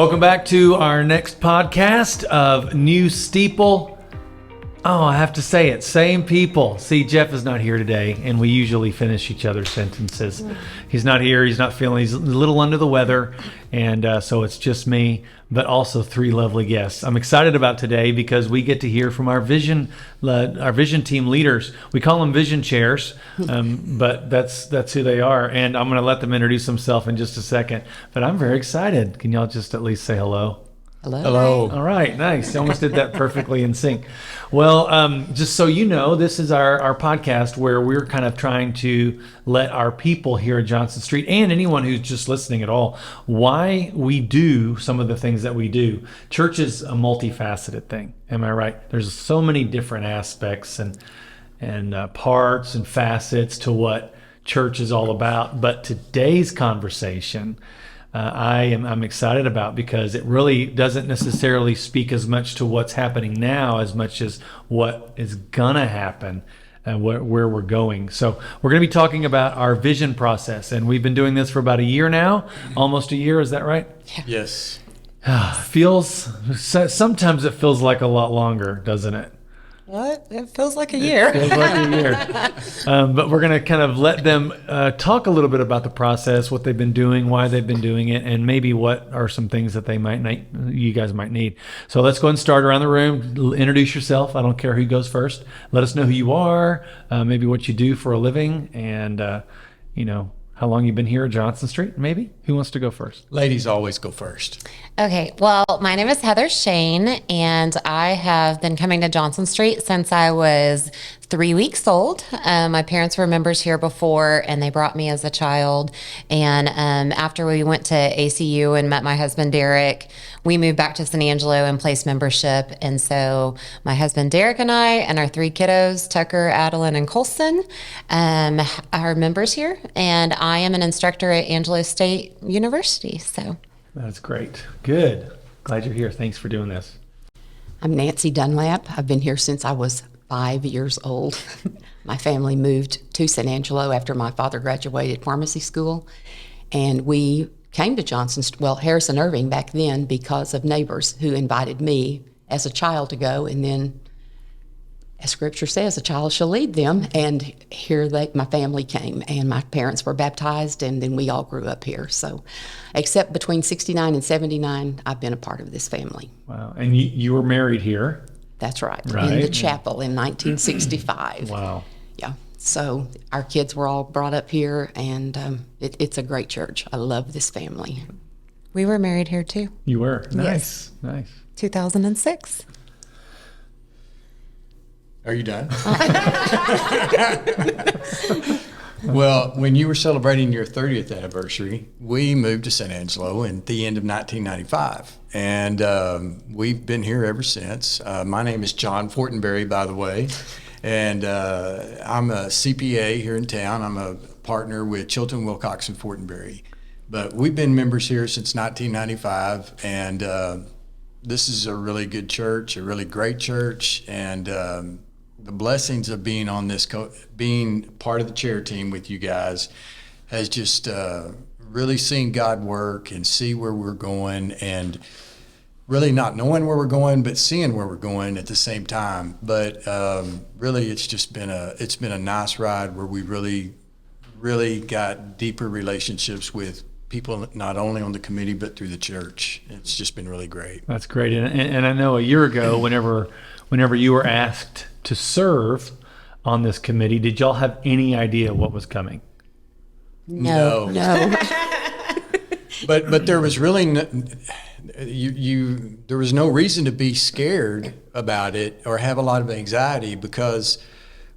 Welcome back to our next podcast of New Steeple. Oh, I have to say it. Same people. See, Jeff is not here today, and we usually finish each other's sentences. He's not here. He's not feeling. He's a little under the weather, and so it's just me, but also three lovely guests. I'm excited about today because we get to hear from our vision team leaders. We call them vision chairs, but that's who they are. And I'm going to let them introduce themselves in just a second. But I'm very excited. Can y'all just at least say hello? Hello. All right, nice. You almost did that perfectly in sync. Well, just so you know, this is our podcast where we're kind of trying to let our people here at Johnson Street and anyone who's just listening at all, why we do some of the things that we do. Church is a multifaceted thing. Am I right? There's so many different aspects and parts and facets to what church is all about. But today's conversation, I'm excited about because it really doesn't necessarily speak as much to what's happening now as much as what is gonna happen and where we're going. So we're gonna be talking about our vision process, and we've been doing this for about a year now, almost a year. Is that right? Yes. Sometimes it feels like a lot longer, doesn't it? What? It feels like a year. It feels like a year. But we're going to kind of let them talk a little bit about the process, what they've been doing, why they've been doing it, and maybe what are some things that you guys might need. So let's go and start around the room. Introduce yourself. I don't care who goes first. Let us know who you are, maybe what you do for a living, and how long you've been here at Johnson Street, maybe? Who wants to go first? Ladies always go first. Okay, well, my name is Heather Schoen, and I have been coming to Johnson Street since I was 3 weeks old. My parents were members here before, and they brought me as a child. And after we went to ACU and met my husband, Derek, we moved back to San Angelo and placed membership. And so my husband, Derek, and I, and our three kiddos, Tucker, Adeline, and Colson, are members here. And I am an instructor at Angelo State University. So that's great. Good. Glad you're here. Thanks for doing this. I'm Nancy Dunlap. I've been here since I was 5 years old. My family moved to San Angelo after my father graduated pharmacy school, and we came to Harrison Irving back then because of neighbors who invited me as a child to go, and then, as Scripture says, a child shall lead them, and here my family came, and my parents were baptized, and then we all grew up here. So, except between 69 and 79, I've been a part of this family. Wow. And you were married here? That's right. In the chapel in 1965. Wow. Yeah. So our kids were all brought up here, and it's a great church. I love this family. We were married here too. You were? Yes. Nice. 2006. Are you done? Well, when you were celebrating your 30th anniversary, we moved to San Angelo at the end of 1995. And we've been here ever since. My name is John Fortenberry, by the way. And I'm a CPA here in town. I'm a partner with Shelton, Wilcox, and Fortenberry. But we've been members here since 1995. And this is a really good church, a really great church. And the blessings of being on this, being part of the chair team with you guys has just really seen God work and see where we're going, and really not knowing where we're going, but seeing where we're going at the same time. But really, it's been a nice ride where we really got deeper relationships with people, not only on the committee, but through the church. It's just been really great. That's great. And I know a year ago, whenever you were asked to serve on this committee, did y'all have any idea what was coming? No. But there was really there was no reason to be scared about it or have a lot of anxiety, because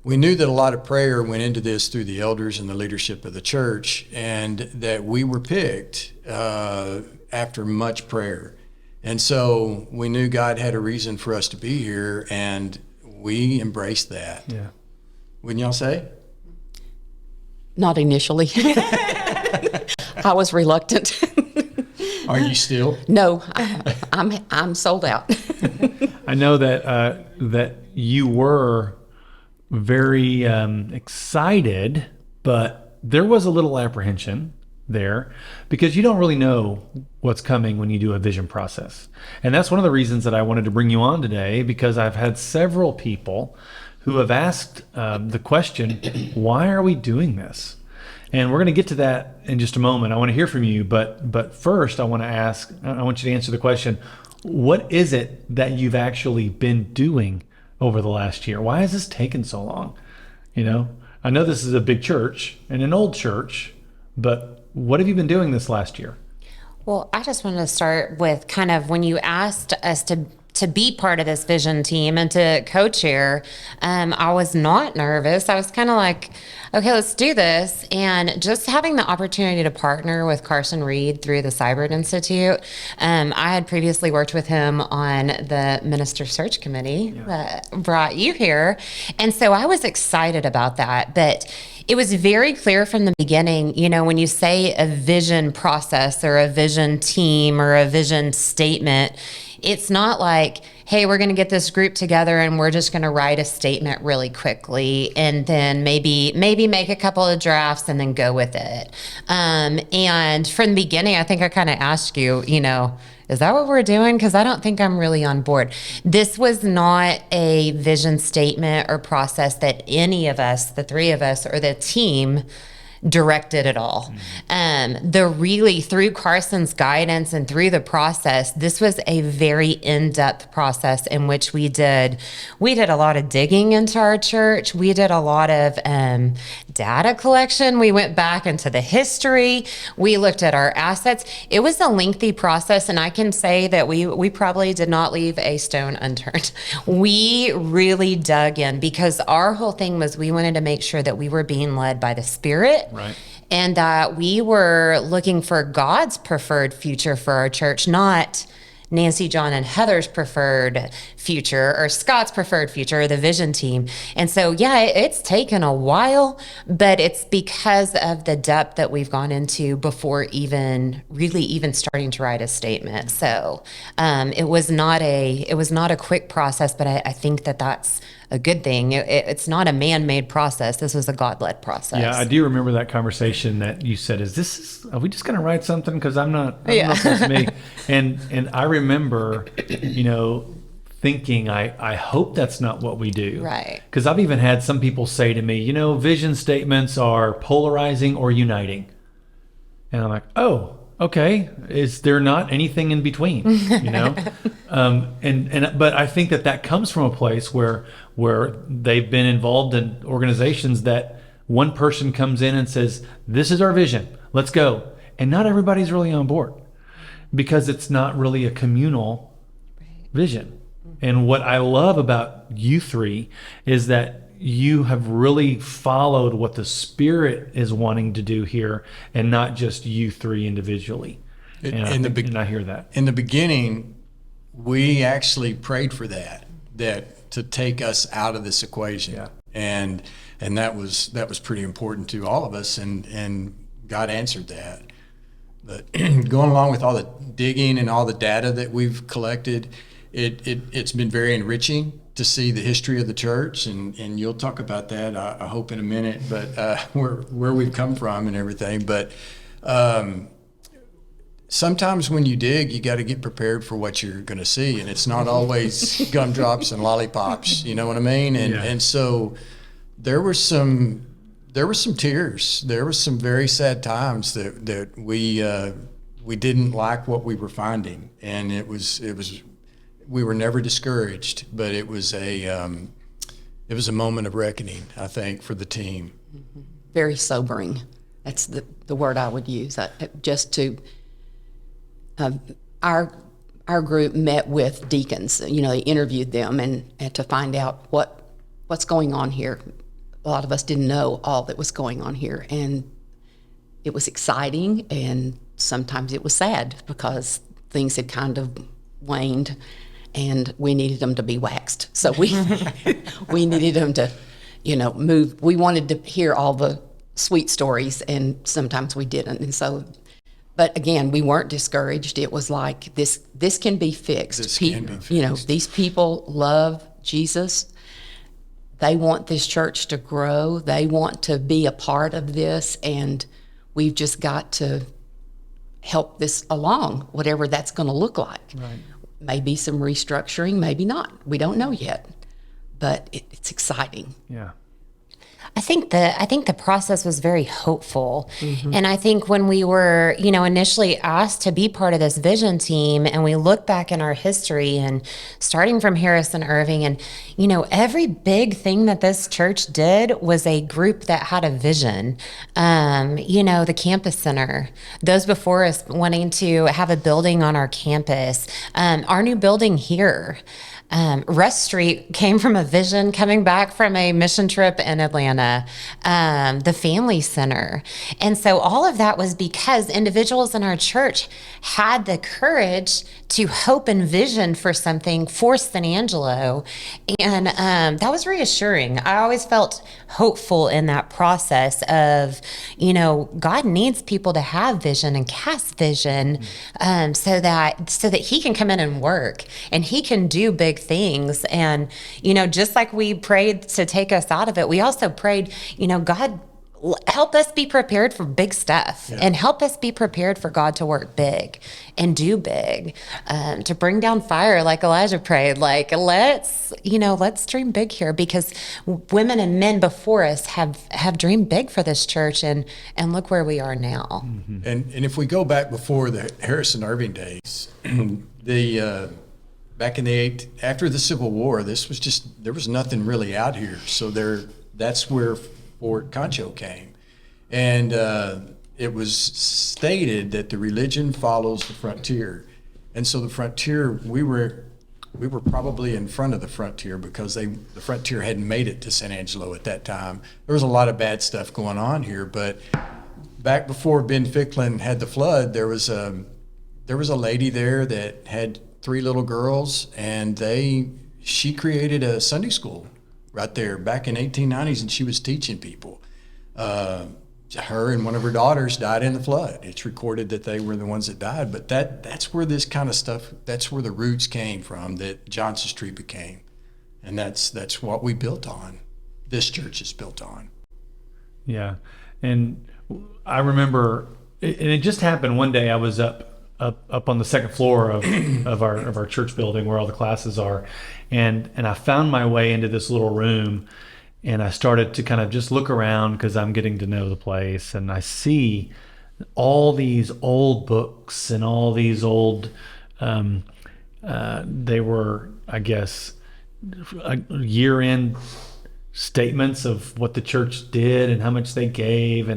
we knew that a lot of prayer went into this through the elders and the leadership of the church, and that we were picked after much prayer. And so we knew God had a reason for us to be here, and we embraced that. Yeah. Wouldn't y'all say? Not initially. I was reluctant. Are you still? No, I'm sold out. I know that you were very excited, but there was a little apprehension there because you don't really know what's coming when you do a vision process. And that's one of the reasons that I wanted to bring you on today, because I've had several people who have asked the question, why are we doing this? And we're going to get to that in just a moment. I want to hear from you, but first I want you to answer the question, what is it that you've actually been doing over the last year? Why has this taken so long? I know this is a big church and an old church, but what have you been doing this last year? Well, I just wanted to start with kind of when you asked us to be part of this vision team and to co-chair, I was not nervous. I was kind of like, okay, let's do this. And just having the opportunity to partner with Carson Reed through the Cyber Institute, I had previously worked with him on the Minister Search Committee that brought you here. And so I was excited about that. But it was very clear from the beginning, when you say a vision process or a vision team or a vision statement, it's not like, hey, we're going to get this group together and we're just going to write a statement really quickly and then maybe make a couple of drafts and then go with it. And from the beginning, I think I kind of asked you, is that what we're doing? Because I don't think I'm really on board. This was not a vision statement or process that any of us, the three of us, or the team directed at all. Through Carson's guidance and through the process, this was a very in-depth process in which we did a lot of digging into our church. We did a lot of data collection. We went back into the history. We looked at our assets. It was a lengthy process, and I can say that we probably did not leave a stone unturned. We really dug in because our whole thing was we wanted to make sure that we were being led by the Spirit. Right. And that we were looking for God's preferred future for our church, not Nancy, John, and Heather's preferred future or Scott's preferred future or the vision team. And so, it's taken a while, but it's because of the depth that we've gone into before even starting to write a statement. So it was not a quick process, but I think that that's a good thing. It's not a man-made process. This was a God-led process. Yeah, I do remember that conversation that you said, are we just going to write something? Because I'm not supposed to me. And I remember, thinking, I hope that's not what we do. Right. Because I've even had some people say to me, vision statements are polarizing or uniting. And I'm like, oh, okay. Is there not anything in between? But I think that comes from a place where they've been involved in organizations that one person comes in and says, this is our vision, let's go. And not everybody's really on board because it's not really a communal vision. And what I love about you three is that you have really followed what the Spirit is wanting to do here and not just you three individually. And I hear that. In the beginning, we actually prayed for that to take us out of this equation. Yeah. And that was pretty important to all of us, and God answered that. But going along with all the digging and all the data that we've collected, it's been very enriching to see the history of the church, and you'll talk about that, I hope, in a minute, but where we've come from and everything. But sometimes when you dig, you got to get prepared for what you're going to see, and it's not always gumdrops and lollipops. You know what I mean? And so there were some tears. There were some very sad times that we didn't like what we were finding, and it was. We were never discouraged, but it was a moment of reckoning, I think, for the team. Very sobering. That's the word I would use. Our group met with deacons. They interviewed them and to find out what's going on here. A lot of us didn't know all that was going on here, and it was exciting, and sometimes it was sad because things had kind of waned. And we needed them to be waxed. So we needed them to, move. We wanted to hear all the sweet stories, and sometimes we didn't. And so, but again, we weren't discouraged. It was like, this can be fixed. This can be fixed. These people love Jesus. They want this church to grow. They want to be a part of this. And We've just got to help this along, whatever that's going to look like. Right. Maybe some restructuring, maybe not. We don't know yet, but it's exciting. Yeah. I think the process was very hopeful. And I think when we were, initially asked to be part of this vision team, and we look back in our history and starting from Harrison Irving, and, every big thing that this church did was a group that had a vision. The campus center, those before us wanting to have a building on our campus, our new building here. Russ Street came from a vision coming back from a mission trip in Atlanta, the family center. And so all of that was because individuals in our church had the courage to hope and vision for something for San Angelo. And that was reassuring. I always felt hopeful in that process of, God needs people to have vision and cast vision so that he can come in and work and he can do big things. And, just like we prayed to take us out of it, we also prayed, God, help us be prepared for big stuff and help us be prepared for God to work big and do big, to bring down fire like Elijah prayed. Like, let's dream big here, because women and men before us have dreamed big for this church, and look where we are now. Mm-hmm. And if we go back before the Harrison Irving days, back in after the Civil War, there was nothing really out here. So that's where Fort Concho came. And it was stated that the religion follows the frontier. And so the frontier, we were probably in front of the frontier because the frontier hadn't made it to San Angelo at that time. There was a lot of bad stuff going on here, but back before Ben Ficklin had the flood, there was a lady there that had 3 little girls, and she created a Sunday school right there back in 1890s, and she was teaching people. Her and one of her daughters died in the flood. It's recorded that they were the ones that died, but that's where this kind of stuff, that's where the roots came from, that Johnson Street became. And that's what we built on. This church is built on. Yeah. And I remember, and it just happened one day. I was up on the second floor of our church building where all the classes are, and I found my way into this little room, and I started to kind of just look around because I'm getting to know the place, and I see all these old books and all these old they were, I guess, year-end statements of what the church did and how much they gave,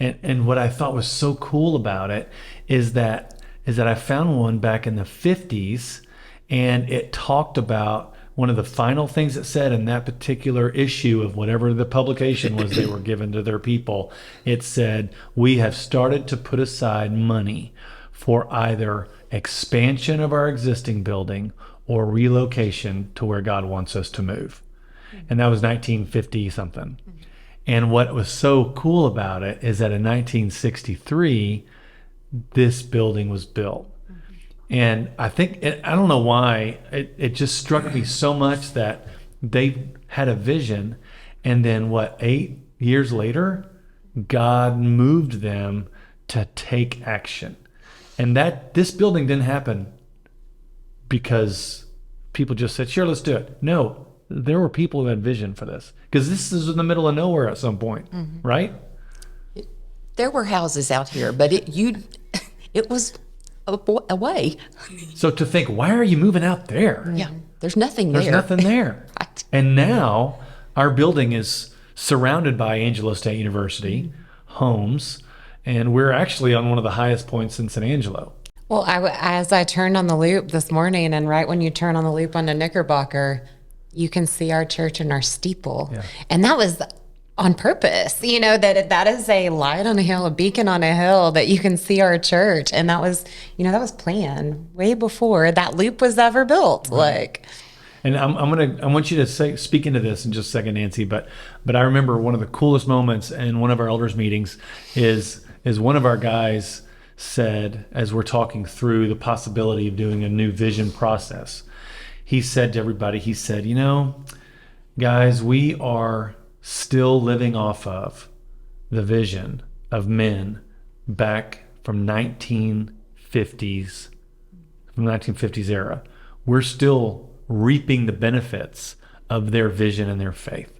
and what I thought was so cool about it is that I found one back in the 50s, and it talked about one of the final things it said in that particular issue of whatever the publication was they were given to their people. It said, "We have started to put aside money for either expansion of our existing building or relocation to where God wants us to move." And that was 1950 something. And what was so cool about it is that in 1963, this building was built. And I think, I don't know why, it just struck me so much that they had a vision, and then 8 years later, God moved them to take action. And that this building didn't happen because people just said, sure, let's do it. No, there were people who had vision for this, because this is in the middle of nowhere at some point, right? There were houses out here, but it was away. So to think, why are you moving out there? Yeah, there's nothing there. There's nothing there. Right. And now our building is surrounded by Angelo State University, homes, and we're actually on one of the highest points in San Angelo. Well, as I turned on the loop this morning, and right when you turn on the loop onto Knickerbocker, you can see our church and our steeple. Yeah. And that was on purpose, that is a light on a hill, a beacon on a hill, that you can see our church. And that was planned way before that loop was ever built. Right. And I want you to speak into this in just a second, Nancy, but I remember one of the coolest moments in one of our elders meetings is one of our guys said, as we're talking through the possibility of doing a new vision process, he said to everybody, guys, we are still living off of the vision of men back from 1950s era. We're still reaping the benefits of their vision and their faith.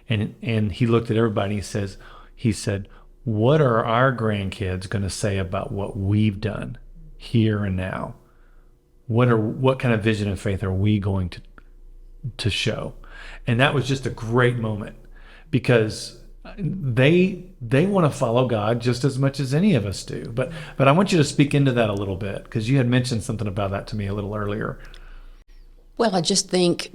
And he looked at everybody and he said, what are our grandkids going to say about what we've done here and now? What kind of vision and faith are we going to show? And that was just a great moment, because they want to follow God just as much as any of us do. But I want you to speak into that a little bit, because you had mentioned something about that to me a little earlier. Well, I just think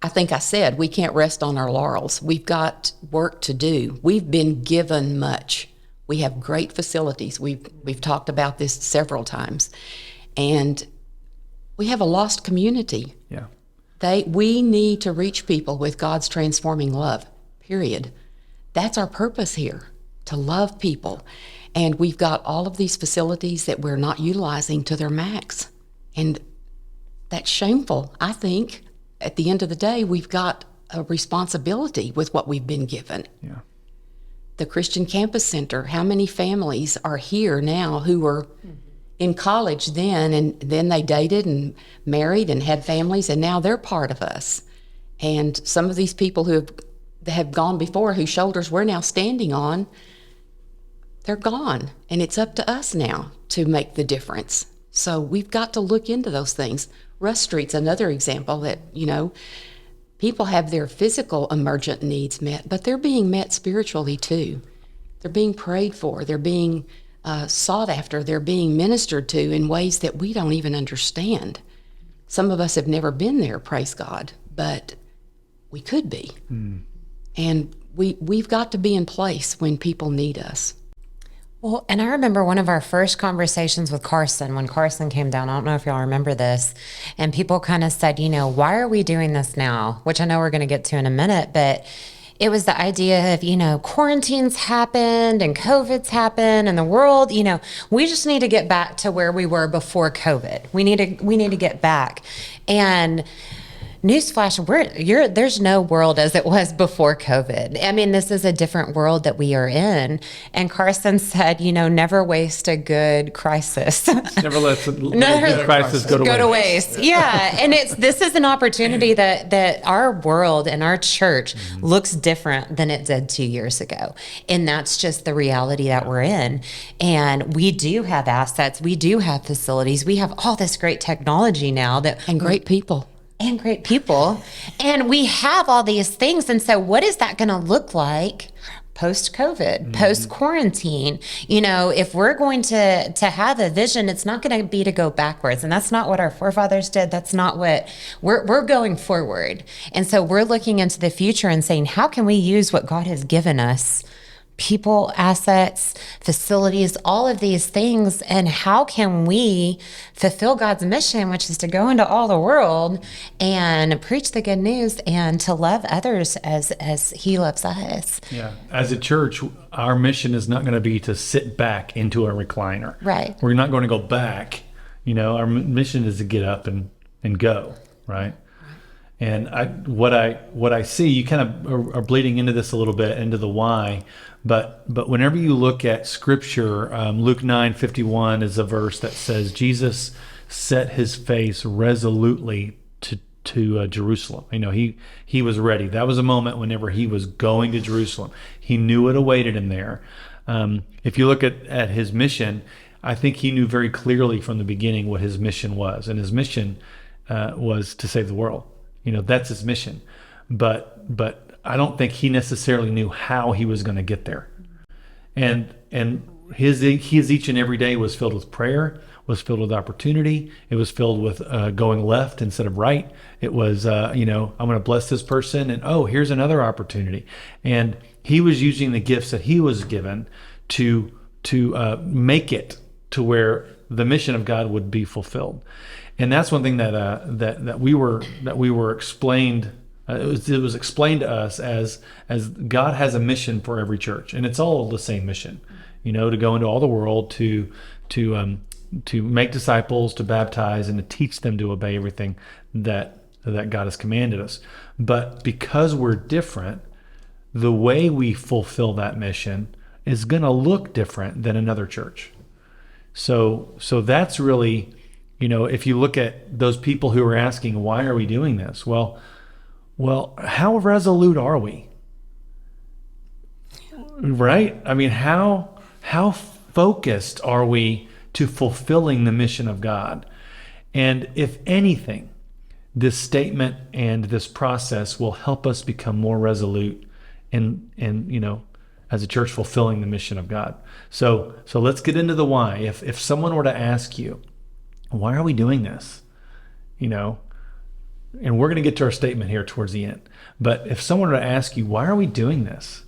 I said we can't rest on our laurels. We've got work to do. We've been given much. We have great facilities. We've talked about this several times. And we have a lost community. Yeah. We need to reach people with God's transforming love, period. That's our purpose here, to love people. And we've got all of these facilities that we're not utilizing to their max. And that's shameful, I think. At the end of the day, we've got a responsibility with what we've been given. Yeah. The Christian Campus Center, how many families are here now who were in college then, and then they dated and married and had families, and now they're part of us. And some of these people who have gone before, whose shoulders we're now standing on, they're gone. And it's up to us now to make the difference. So we've got to look into those things. Russ Street's another example that, people have their physical emergent needs met, but they're being met spiritually too. They're being prayed for. They're being sought after. They're being ministered to in ways that we don't even understand. Some of us have never been there, praise God, but we could be. And we've got to be in place when people need us. Well, and I remember one of our first conversations with Carson, when Carson came down. I don't know if y'all remember this. And people kind of said, why are we doing this now? Which I know we're going to get to in a minute, but it was the idea of, quarantines happened and COVID's happened and the world, we just need to get back to where we were before COVID. We need to get back. And newsflash, there's no world as it was before COVID. I mean, this is a different world that we are in. And Carson said, never waste a good crisis. Never let a good crisis go to waste. Yeah. And this is an opportunity that our world and our church looks different than it did 2 years ago. And that's just the reality that we're in. And we do have assets. We do have facilities. We have all this great technology now and great people. And we have all these things. And so what is that going to look like post-COVID, post-quarantine? If we're going to have a vision, it's not going to be to go backwards. And that's not what our forefathers did. That's not what we're going forward. And so we're looking into the future and saying, how can we use what God has given us? People, assets, facilities, all of these things, and how can we fulfill God's mission, which is to go into all the world and preach the good news and to love others as He loves us. Yeah. As a church, our mission is not going to be to sit back into a recliner. Right. We're not going to go back. Our mission is to get up and go, right? And what I see, you kind of are bleeding into this a little bit, into the why. But whenever you look at Scripture, Luke 9:51 is a verse that says Jesus set his face resolutely to Jerusalem. He was ready. That was a moment whenever he was going to Jerusalem. He knew it awaited him there. If you look at his mission, I think he knew very clearly from the beginning what his mission was, and his mission was to save the world. That's his mission. But I don't think he necessarily knew how he was going to get there. And his each and every day was filled with prayer, was filled with opportunity. It was filled with going left instead of right. It was, I'm going to bless this person, and here's another opportunity. And he was using the gifts that he was given to make it to where the mission of God would be fulfilled. And that's one thing that we were explained. It was explained to us as God has a mission for every church, and it's all the same mission, to go into all the world, to make disciples, to baptize, and to teach them to obey everything that God has commanded us. But because we're different, the way we fulfill that mission is going to look different than another church. So that's really, if you look at those people who are asking, why are we doing this? Well, how resolute are we? Right? I mean, how focused are we to fulfilling the mission of God? And if anything, this statement and this process will help us become more resolute in as a church fulfilling the mission of God. So let's get into the why. If someone were to ask you, why are we doing this? And we're going to get to our statement here towards the end. But if someone were to ask you, why are we doing this?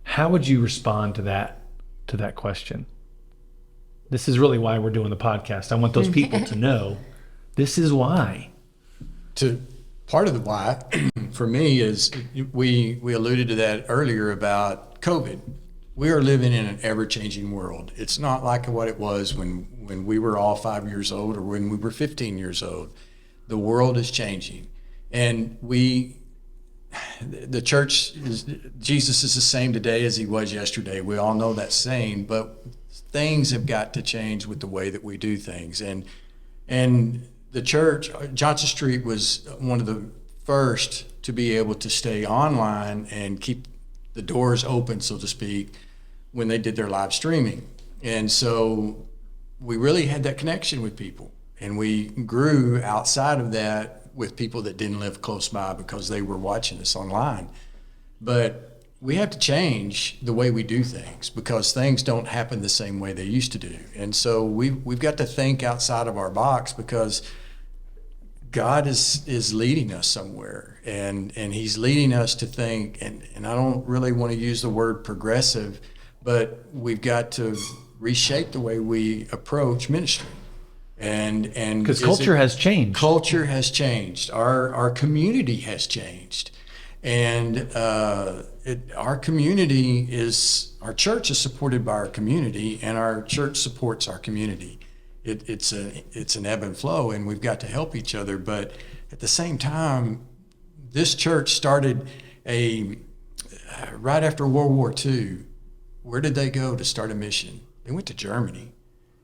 How would you respond to that question? This is really why we're doing the podcast. I want those people to know this is why. Part of the why for me is we alluded to that earlier about COVID. We are living in an ever-changing world. It's not like what it was when we were all 5 years old or when we were 15 years old. The world is changing. And the church, Jesus is the same today as he was yesterday. We all know that saying, but things have got to change with the way that we do things. And the church, Johnson Street was one of the first to be able to stay online and keep the doors open, so to speak, when they did their live streaming. And so we really had that connection with people. And we grew outside of that with people that didn't live close by because they were watching us online. But we have to change the way we do things because things don't happen the same way they used to do. And so we've got to think outside of our box because God is leading us somewhere, and he's leading us to think, and I don't really want to use the word progressive, but we've got to reshape the way we approach ministry. And because culture has changed. Culture has changed. Our community has changed. And our community our church is supported by our community, and our church supports our community. It's an ebb and flow, and we've got to help each other. But at the same time, this church started right after World War II. Where did they go to start a mission? They went to Germany.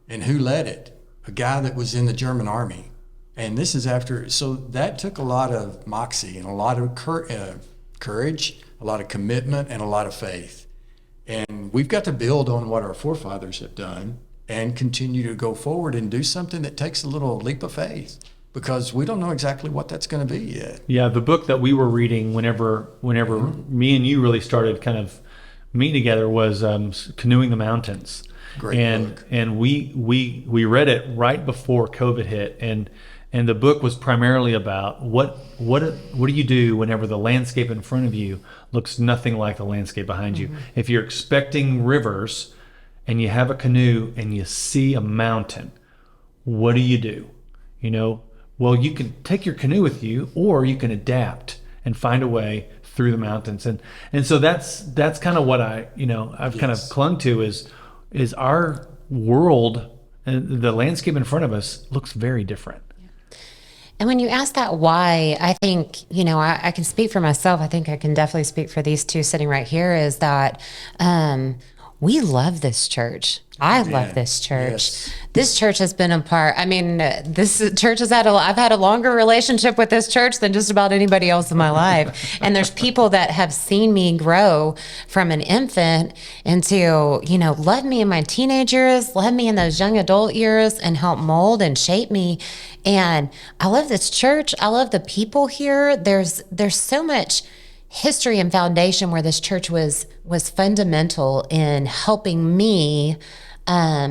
And who led it? A guy that was in the German army. And this is so that took a lot of moxie and a lot of courage, a lot of commitment, and a lot of faith. And we've got to build on what our forefathers have done and continue to go forward and do something that takes a little leap of faith, because we don't know exactly what that's going to be yet. Yeah, the book that we were reading whenever me and you really started kind of meeting together was Canoeing the Mountains. Great book. And we read it right before COVID hit, and the book was primarily about what do you do whenever the landscape in front of you looks nothing like the landscape behind you. If you're expecting rivers and you have a canoe and you see a mountain, what do you do? Well, you can take your canoe with you, or you can adapt and find a way through the mountains. And so that's kind of what I've kind of clung to is our world and the landscape in front of us looks very different. And when you ask that why, I think, I can speak for myself. I think I can definitely speak for these two sitting right here, is that we love this church. I love this church. Yes. This church has been a part. I mean, this church I've had a longer relationship with this church than just about anybody else in my life. And there's people that have seen me grow from an infant into, love me in my teenage years, love me in those young adult years, and help mold and shape me. And I love this church. I love the people here. There's so much history and foundation where this church was fundamental in helping me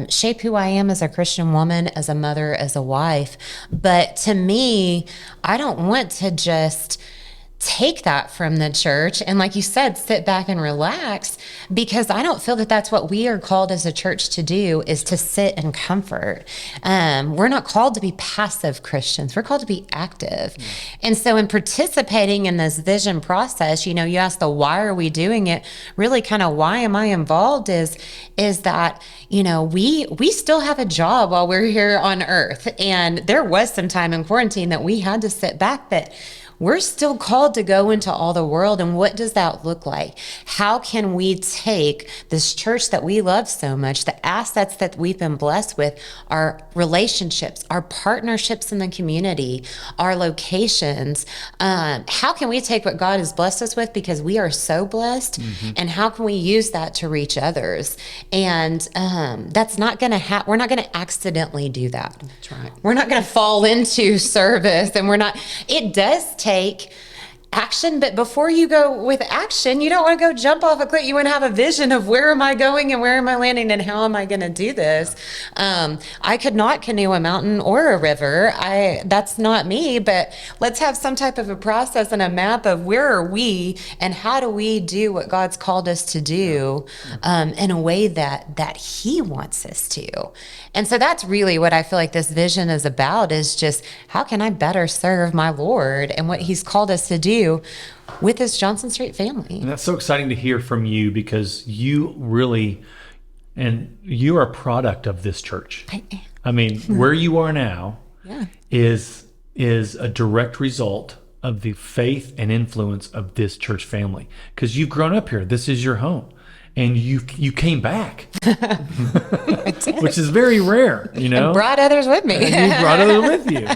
shape who I am as a Christian woman, as a mother, as a wife. But to me, I don't want to just take that from the church and, like you said, sit back and relax, because I don't feel that that's what we are called as a church to do, is to sit and comfort. We're not called to be passive Christians. We're called to be active. And so in participating in this vision process, you ask the why are we doing it, really kind of why am I involved is that, we still have a job while we're here on earth. And there was some time in quarantine that we had to sit back, but we're still called to go into all the world. And what does that look like? how can we take this church that we love so much, the assets that we've been blessed with, our relationships, our partnerships in the community, our locations, how can we take what God has blessed us with, because we are so blessed, and how can we use that to reach others? And that's not going to we're not going to accidentally do that. That's right. We're not going to fall into service, and it does take action, but before you go with action, you don't want to go jump off a cliff. You want to have a vision of where am I going and where am I landing and how am I going to do this? I could not canoe a mountain or a river. That's not me, but let's have some type of a process and a map of where are we and how do we do what God's called us to do in a way that He wants us to. And so that's really what I feel like this vision is about, is just how can I better serve my Lord and what He's called us to do with this Johnson Street family. And that's so exciting to hear from you, because you really, and you are a product of this church. I mean, where you are now is a direct result of the faith and influence of this church family, because you've grown up here. This is your home. And you came back, which is very rare, you know. And brought others with me. And you brought others with you.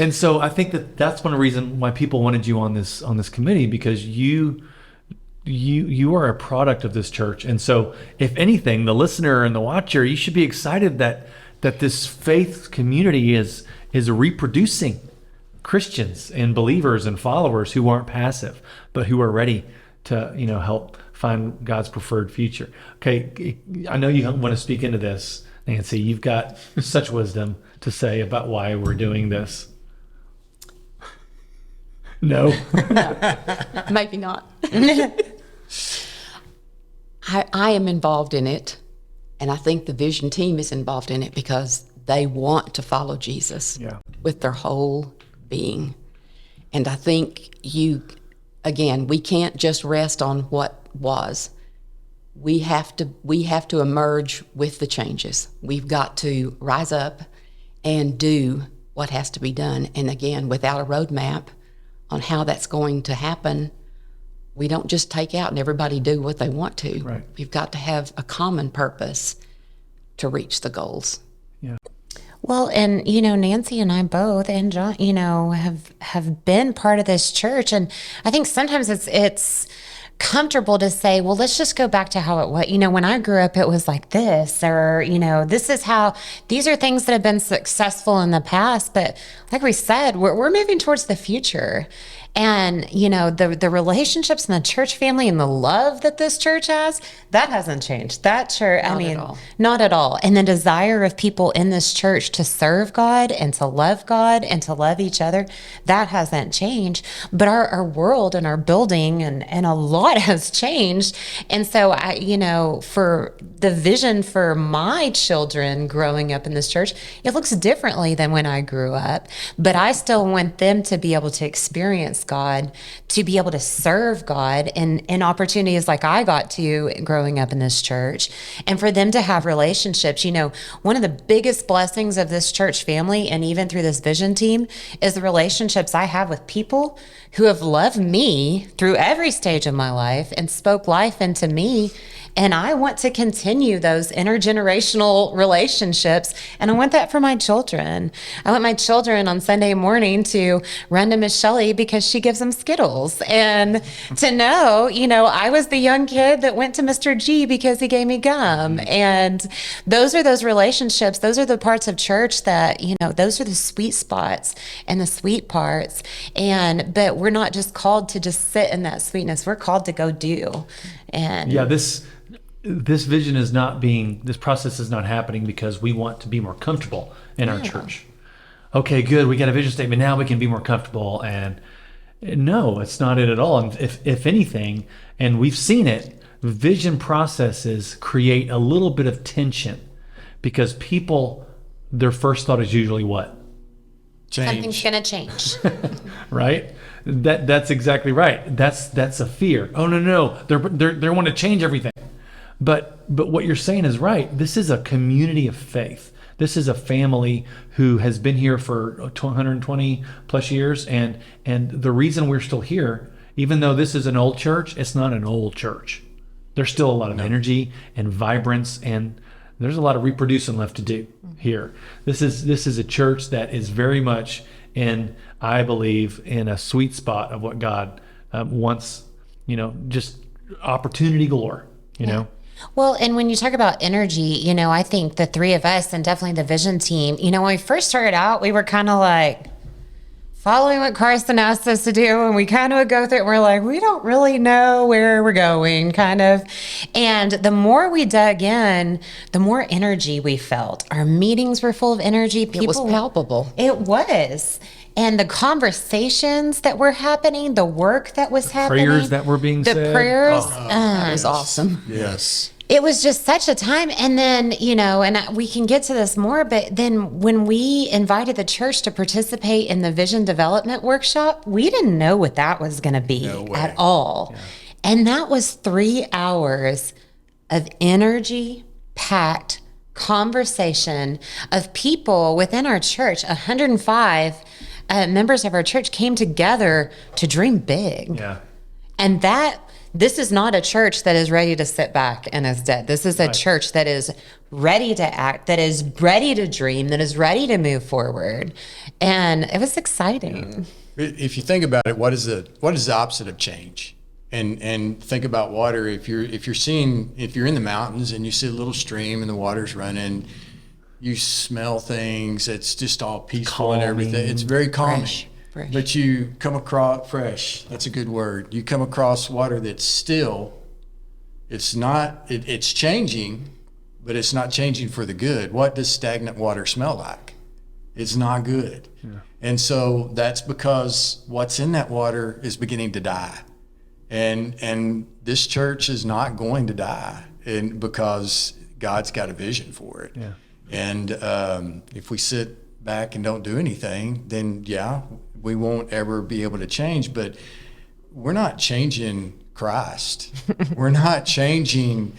And so I think that's one reason why people wanted you on this committee, because you are a product of this church. And so, if anything, the listener and the watcher, you should be excited that this faith community is reproducing Christians and believers and followers who aren't passive, but who are ready to, help find God's preferred future. Okay, I know you want to speak into this, Nancy. You've got such wisdom to say about why we're doing this. No? Maybe not. I am involved in it, and I think the vision team is involved in it because they want to follow Jesus with their whole being. And I think we can't just rest on what was. We have to emerge with the changes. We've got to rise up and do what has to be done. And again, without a roadmap on how that's going to happen, we don't just take out and everybody do what they want to. Right. We've got to have a common purpose to reach the goals. Yeah. Well, and Nancy and I both, and John, have been part of this church, and I think sometimes it's comfortable to say, well, let's just go back to how it was. When I grew up, it was like this, or this is how. These are things that have been successful in the past, but like we said, we're moving towards the future. And, the relationships in the church family and the love that this church has, that hasn't changed. That church, not at all. And the desire of people in this church to serve God and to love each other, that hasn't changed. But our world and our building and a lot has changed. And so, for the vision for my children growing up in this church, it looks differently than when I grew up. But I still want them to be able to experience God, to be able to serve God in opportunities like I got to growing up in this church, and for them to have relationships. One of the biggest blessings of this church family, and even through this vision team, is the relationships I have with people who have loved me through every stage of my life and spoke life into me. And I want to continue those intergenerational relationships. And I want that for my children. I want my children on Sunday morning to run to Miss Shelley because she gives them Skittles. And to know, I was the young kid that went to Mr. G because he gave me gum. And those are those relationships. Those are the parts of church that, those are the sweet spots and the sweet parts. But we're not just called to just sit in that sweetness. We're called to go do. And this vision this process is not happening because we want to be more comfortable in our church. Okay, good. We got a vision statement. Now we can be more comfortable. And no, it's not it at all. And if anything, and we've seen it, vision processes create a little bit of tension because people, their first thought is usually what? Change. Something's going to change. Right? That's exactly right. That's a fear. Oh no, they want to change everything. But what you're saying is right. This is a community of faith. This is a family who has been here for 120 plus years, and the reason we're still here, even though this is an old church, it's not an old church. There's still a lot of energy and vibrance, and there's a lot of reproducing left to do here. This is a church that is very much I believe, in a sweet spot of what God wants, just opportunity galore, you know? Well, and when you talk about energy, I think the three of us and definitely the vision team, when we first started out, we were kind of like following what Carson asked us to do. And we kind of would go through it and we're like, we don't really know where we're going, kind of. And the more we dug in, the more energy we felt. Our meetings were full of energy. It was palpable. It was. And the conversations that were happening, the work that was happening. Prayers that were being said. The prayers. That was awesome. Yes. It was just such a time. And then, and we can get to this more, but then when we invited the church to participate in the vision development workshop, we didn't know what that was going to be at all. Yeah. And that was 3 hours of energy packed conversation of people within our church. 105 members of our church came together to dream big. Yeah. And this is not a church that is ready to sit back and is dead. This is a church that is ready to act, that is ready to dream, that is ready to move forward. And it was exciting. Yeah. If you think about it, what is the opposite of change? And think about water. If you're in the mountains and you see a little stream and the water's running, you smell things. It's just all peaceful and everything. It's very calming. Fresh. But you come across fresh. That's a good word. You come across water that's still. It's not. It's changing, but it's not changing for the good. What does stagnant water smell like? It's not good. Yeah. And so that's because what's in that water is beginning to die. And this church is not going to die, and because God's got a vision for it. Yeah. And if we sit back and don't do anything, then we won't ever be able to change. But we're not changing Christ. We're not changing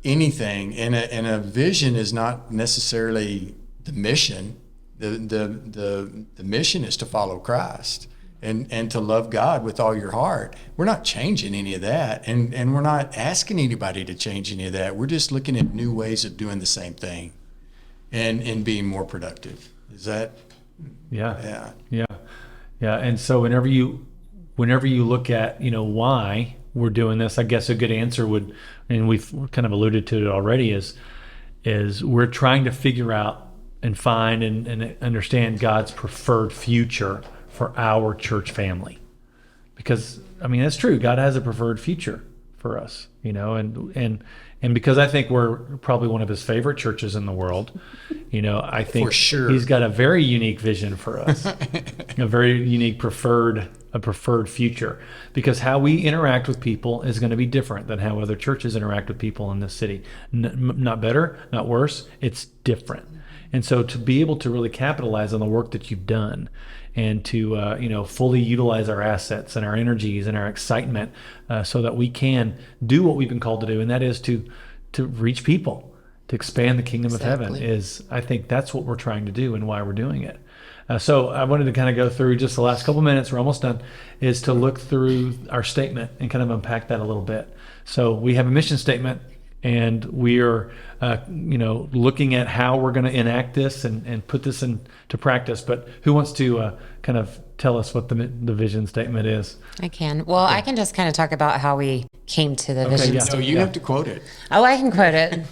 anything. And a vision is not necessarily the mission. The mission is to follow Christ. And to love God with all your heart. We're not changing any of that, and we're not asking anybody to change any of that. We're just looking at new ways of doing the same thing and being more productive. Is that? Yeah. And so whenever you look at, why we're doing this, I guess a good answer would, and we've kind of alluded to it already, is we're trying to figure out and find and understand God's preferred future for our church family. Because that's true. God has a preferred future for us, and because I think we're probably one of his favorite churches in the world, I think for sure. He's got a very unique vision for us, a very unique preferred future, because how we interact with people is going to be different than how other churches interact with people in this city. Not better, not worse. It's different. And so to be able to really capitalize on the work that you've done and to fully utilize our assets and our energies and our excitement so that we can do what we've been called to do, and that is to reach people, to expand the kingdom of heaven. I think that's what we're trying to do and why we're doing it. So I wanted to kind of go through just the last couple minutes, we're almost done, is to look through our statement and kind of unpack that a little bit. So we have a mission statement, and we are looking at how we're going to enact this and put this into practice. But who wants to kind of tell us what the vision statement is? I can. Well, I can just kind of talk about how we came to the vision yeah. statement. No, you have to quote it. Oh, I can quote it.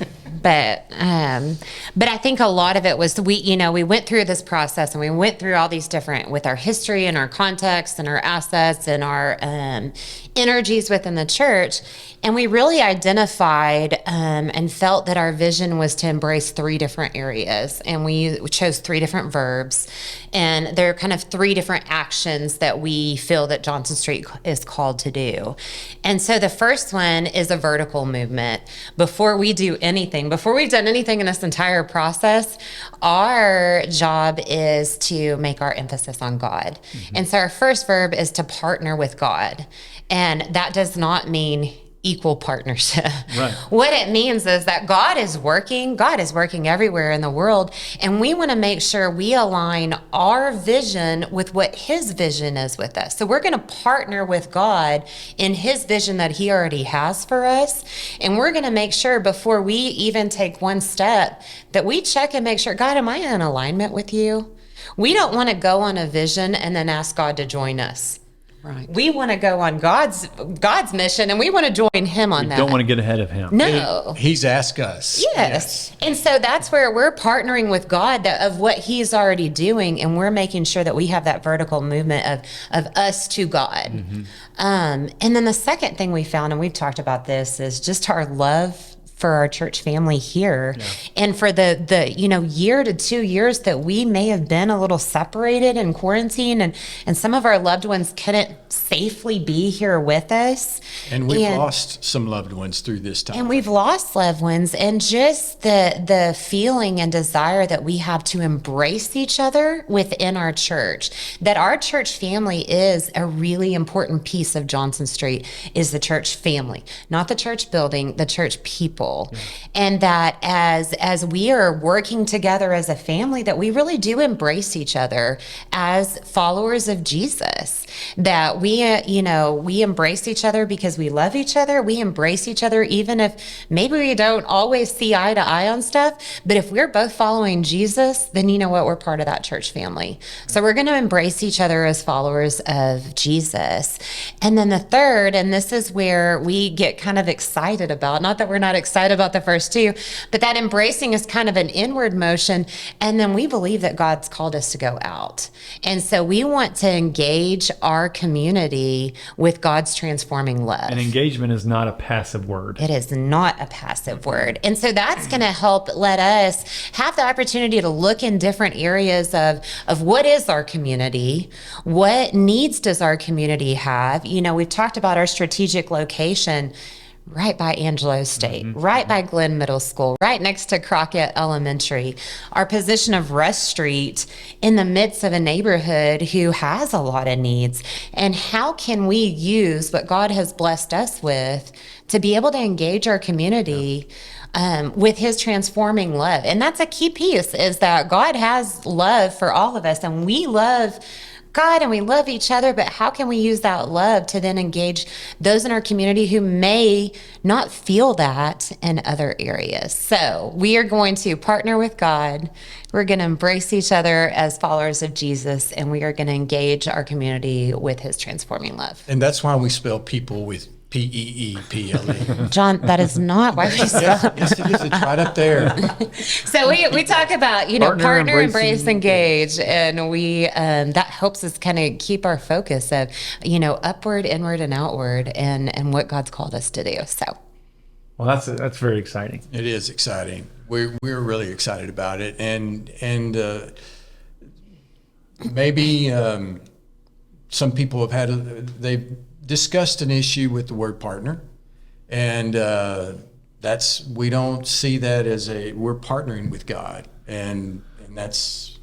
But I think a lot of it was we went through this process, and we went through all these different, with our history and our context and our assets and our energies within the church. And we really identified and felt that our vision was to embrace 3 different areas. And we chose 3 different verbs. And there are kind of 3 different actions that we feel that Johnson Street is called to do. And so the first one is a vertical movement. Before we've done anything in this entire process, our job is to make our emphasis on God. Mm-hmm. And so our first verb is to partner with God. And that does not mean equal partnership. Right. What it means is that God is working everywhere in the world, and we want to make sure we align our vision with what his vision is with us. So we're going to partner with God in his vision that he already has for us, and we're going to make sure before we even take one step that we check and make sure, God, am I in alignment with you? We don't want to go on a vision and then ask God to join us. Right. We want to go on God's mission, and we want to join him on that. Don't want to get ahead of him. No. He's asked us. Yes. And so that's where we're partnering with God of what he's already doing, and we're making sure that we have that vertical movement of us to God. Mm-hmm. And then the second thing we found, and we've talked about this, is just our love for our church family here. Yeah. And for the year to 2 years that we may have been a little separated in quarantine, and some of our loved ones couldn't safely be here with us. And we've lost some loved ones through this time. And we've lost loved ones, and just the feeling and desire that we have to embrace each other within our church, that our church family is a really important piece of Johnson Street, is the church family, not the church building, the church people. Yeah. And that as we are working together as a family, that we really do embrace each other as followers of Jesus, that we embrace each other because we love each other. We embrace each other even if maybe we don't always see eye to eye on stuff, but if we're both following Jesus, then you know what, we're part of that church family. So we're going to embrace each other as followers of Jesus. And then the third, and this is where we get kind of excited about, not that we're not excited about the first two, but that embracing is kind of an inward motion. And then we believe that God's called us to go out. And so we want to engage our community with God's transforming love. And engagement is not a passive word. It is not a passive word. And so that's going to help let us have the opportunity to look in different areas of what is our community, what needs does our community have. We've talked about our strategic location right by Angelo State, right by Glenn Middle School, right next to Crockett Elementary. Our position of Russ Street in the midst of a neighborhood who has a lot of needs. And how can we use what God has blessed us with to be able to engage our community with his transforming love? And that's a key piece, is that God has love for all of us, and we love God and we love each other, but how can we use that love to then engage those in our community who may not feel that in other areas? So we are going to partner with God. We're going to embrace each other as followers of Jesus, and we are going to engage our community with his transforming love. And that's why we spell people with Peeple. John, that is not why we spell it. Yes, it is. It's right up there. So we talk about, partner, embrace, engage. And we, that helps us kind of keep our focus of, upward, inward, and outward, and what God's called us to do. So. Well, that's very exciting. It is exciting. We're really excited about it. And maybe some people they've discussed an issue with the word partner, and we don't see that as we're partnering with God, and that's,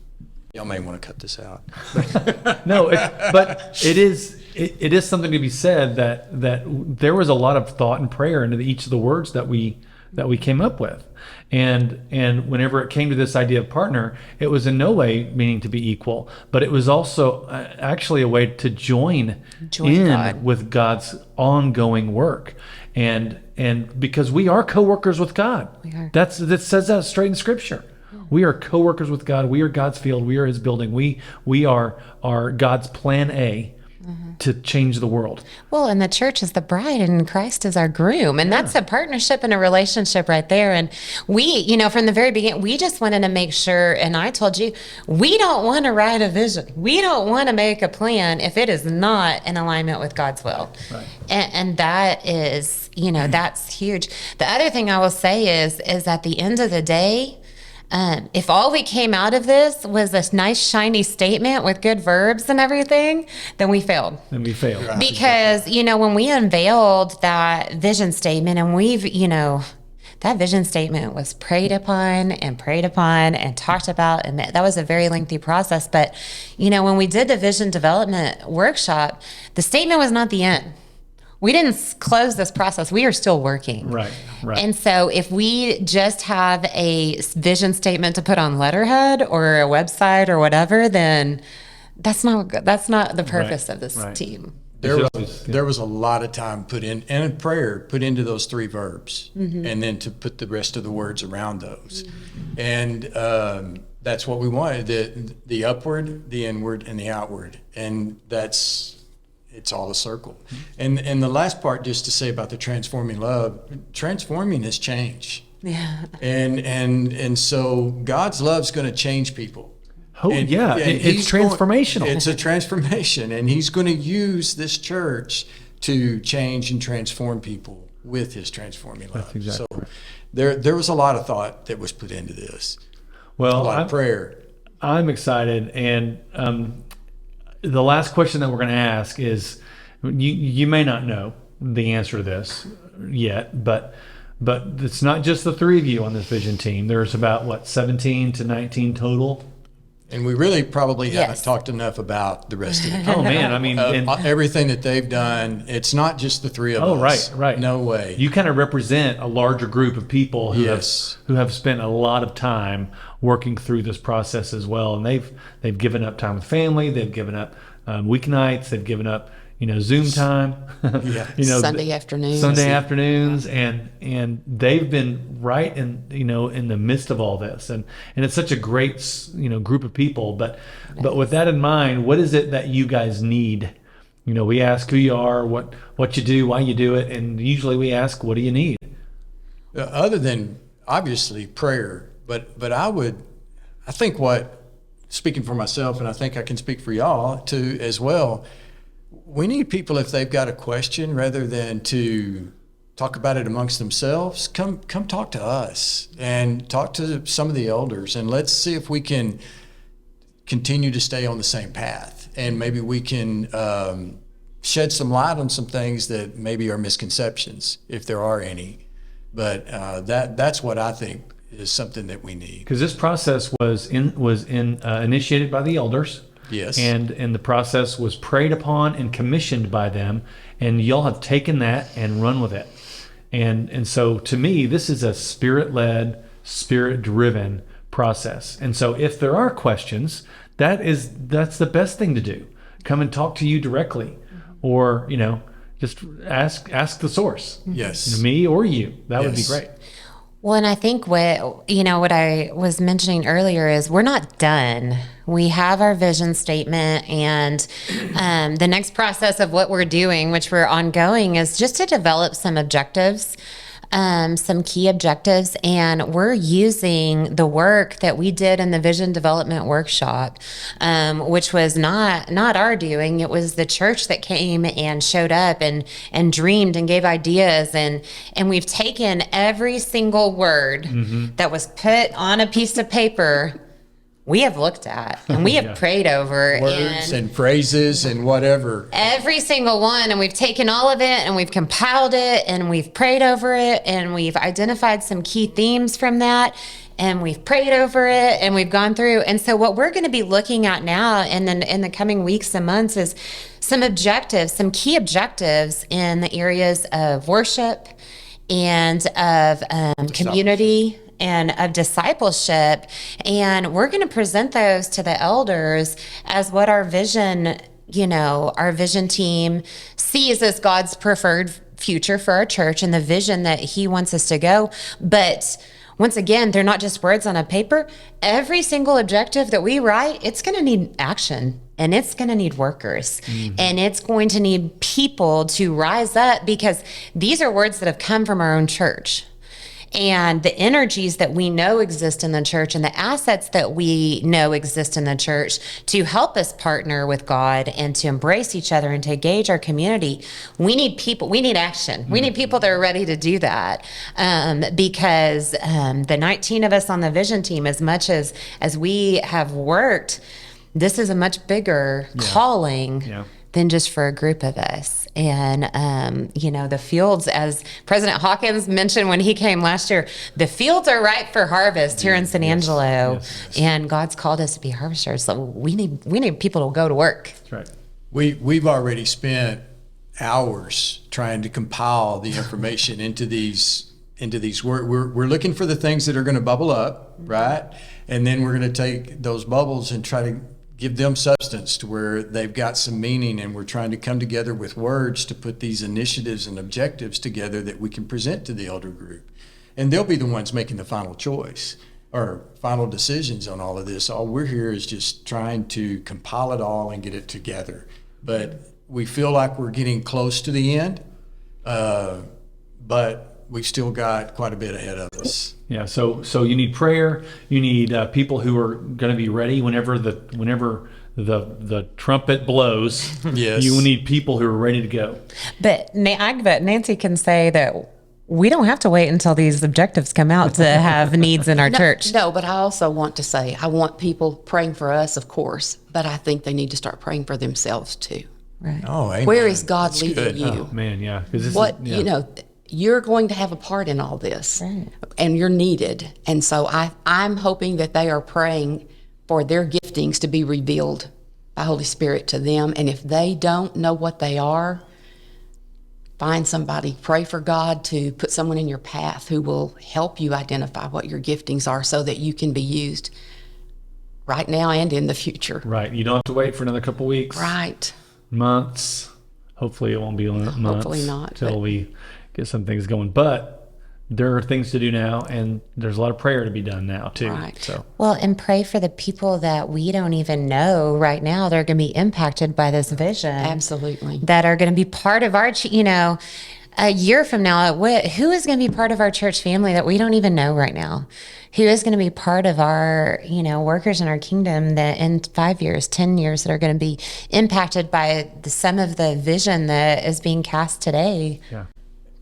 y'all may want to cut this out. No, but it is something to be said that there was a lot of thought and prayer into each of the words that we came up with. And whenever it came to this idea of partner, it was in no way meaning to be equal, but it was also actually a way to join in God with God's ongoing work. And because we are co-workers with God. We are. That says that straight in Scripture. Yeah. We are co-workers with God. We are God's field. We are his building. We are God's plan A. To change the world. Well, and the church is the bride and Christ is our groom. And that's a partnership and a relationship right there. And we, from the very beginning, we just wanted to make sure, and I told you, we don't want to write a vision. We don't want to make a plan if it is not in alignment with God's will. Right. And that is, that's huge. The other thing I will say is at the end of the day, if all we came out of this was this nice, shiny statement with good verbs and everything, then we failed. Right. Because, when we unveiled that vision statement, and that vision statement was prayed upon and talked about, and that was a very lengthy process. But, when we did the vision development workshop, the statement was not the end. we didn't close this process. We are still working. Right. And so if we just have a vision statement to put on letterhead or a website or whatever, then that's not the purpose of this team. There was a lot of time put in, and a prayer put into those 3 verbs, and then to put the rest of the words around those. And that's what we wanted, the upward, the inward, and the outward. And it's all a circle. And the last part, just to say about the transforming love, transforming is change. Yeah. And so God's love's going to change people. Oh, yeah. It's transformational. It's a transformation. And he's going to use this church to change and transform people with his transforming love. That's exactly so right. there was a lot of thought that was put into this. Well, a lot of prayer. I'm excited. And the last question that we're going to ask is, you may not know the answer to this yet, but it's not just the 3 of you on this vision team. There's about, 17 to 19 total? And we really probably haven't talked enough about the rest of the Oh, man. I mean, everything that they've done. It's not just the 3 of us. Oh, right. No way. You kind of represent a larger group of people who Yes. have spent a lot of time working through this process as well. And they've given up time with family. They've given up weeknights. They've given up Zoom time. Sunday afternoons. and they've been right in the midst of all this, and it's such a great group of people. But with that in mind, what is it that you guys need? We ask who you are, what you do, why you do it, and usually we ask, what do you need? Other than obviously prayer, but I think speaking for myself, and I think I can speak for y'all too as well. We need people, if they've got a question, rather than to talk about it amongst themselves, come talk to us and talk to some of the elders, and let's see if we can continue to stay on the same path, and maybe we can shed some light on some things that maybe are misconceptions, if there are any. But that's what I think is something that we need. Because this process was initiated by the elders. Yes. And the process was prayed upon and commissioned by them, and y'all have taken that and run with it. And so to me, this is a spirit-led, spirit-driven process. And so if there are questions, that's the best thing to do. Come and talk to you directly, or just ask the source. Yes. Me or you. That would be great. Well, and I think what I was mentioning earlier is we're not done. We have our vision statement, and the next process of what we're doing, which we're ongoing, is just to develop some objectives, some key objectives, and we're using the work that we did in the vision development workshop, which was not our doing. It was the church that came and showed up and dreamed and gave ideas, and we've taken every single word that was put on a piece of paper. We have looked at and we have prayed over words and phrases and whatever. Every single one. And we've taken all of it and we've compiled it and we've prayed over it and we've identified some key themes from that and we've prayed over it and we've gone through. And so what we're going to be looking at now and then in the coming weeks and months is some objectives, some key objectives in the areas of worship and of community and of discipleship. And we're going to present those to the elders as what our vision, our vision team sees as God's preferred future for our church and the vision that he wants us to go. But once again, they're not just words on a paper. Every single objective that we write, it's going to need action and it's going to need workers and it's going to need people to rise up because these are words that have come from our own church. And the energies that we know exist in the church and the assets that we know exist in the church to help us partner with God and to embrace each other and to engage our community. We need people, we need action. We need people that are ready to do that because the 19 of us on the vision team, as much as we have worked, this is a much bigger calling than just for a group of us. And, the fields, as President Hawkins mentioned when he came last year, the fields are ripe for harvest here in San Angelo. Yes. And God's called us to be harvesters. So we need people to go to work. That's right. We've already spent hours trying to compile the information into these we're looking for the things that are going to bubble up, right? And then we're going to take those bubbles and try to give them substance to where they've got some meaning, and we're trying to come together with words to put these initiatives and objectives together that we can present to the elder group. And they'll be the ones making the final choice or final decisions on all of this. All we're here is just trying to compile it all and get it together. But we feel like we're getting close to the end, but we've still got quite a bit ahead of us. Yeah. So you need prayer. You need people who are going to be ready whenever the trumpet blows. Yes. You need people who are ready to go. But Nancy can say that we don't have to wait until these objectives come out to have needs in our church. No, but I also want to say, I want people praying for us, of course, but I think they need to start praying for themselves too. Right. Oh, amen. Where is God That's leading good. you? Oh, man, yeah. 'Cause this What, is, yeah. you know, you're going to have a part in all this, Right. and you're needed. And so I'm hoping that they are praying for their giftings to be revealed by Holy Spirit to them. And if they don't know what they are, find somebody, pray for God to put someone in your path who will help you identify what your giftings are so that you can be used right now and in the future. Right. You don't have to wait for another couple weeks. Right. Months. Hopefully it won't be months. Hopefully not, Till but- we get some things going. But there are things to do now, and there's a lot of prayer to be done now too. Right. So Well, and pray for the people that we don't even know right now. They're going to be impacted by this vision. Absolutely. That are going to be part of our, a year from now, who is going to be part of our church family that we don't even know right now? Who is going to be part of our, workers in our kingdom that in 5 years, 10 years, that are going to be impacted by some of the vision that is being cast today? yeah.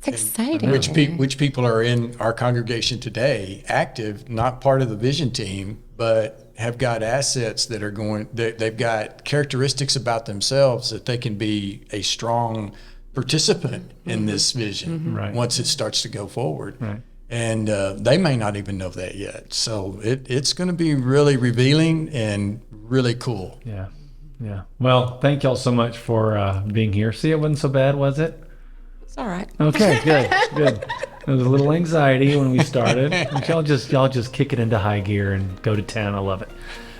It's exciting. Which people are in our congregation today, active, not part of the vision team, but have got assets that are they've got characteristics about themselves that they can be a strong participant in this vision Right. once it starts to go forward. Right. And they may not even know that yet. So it's going to be really revealing and really cool. Yeah. Yeah. Well, thank y'all so much for being here. See, it wasn't so bad, was it? It's all right. Okay, good, good. There was a little anxiety when we started. Y'all just kick it into high gear and go to town. I love it.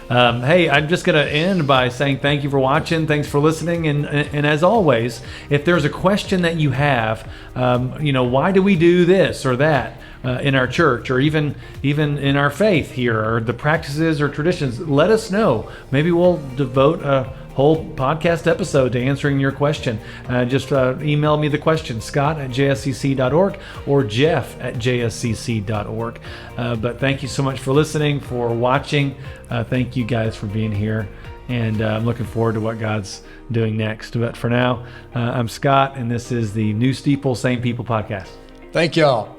Hey, I'm just going to end by saying thank you for watching. Thanks for listening. And as always, if there's a question that you have, why do we do this or that in our church, or even in our faith here, or the practices or traditions, let us know. Maybe we'll devote a whole podcast episode to answering your question. Just email me the question, scott@jscc.org or jeff@jscc.org. But thank you so much for listening, for watching. Thank you guys for being here. And I'm looking forward to what God's doing next. But for now, I'm Scott, and this is the New Steeple, Same People podcast. Thank y'all.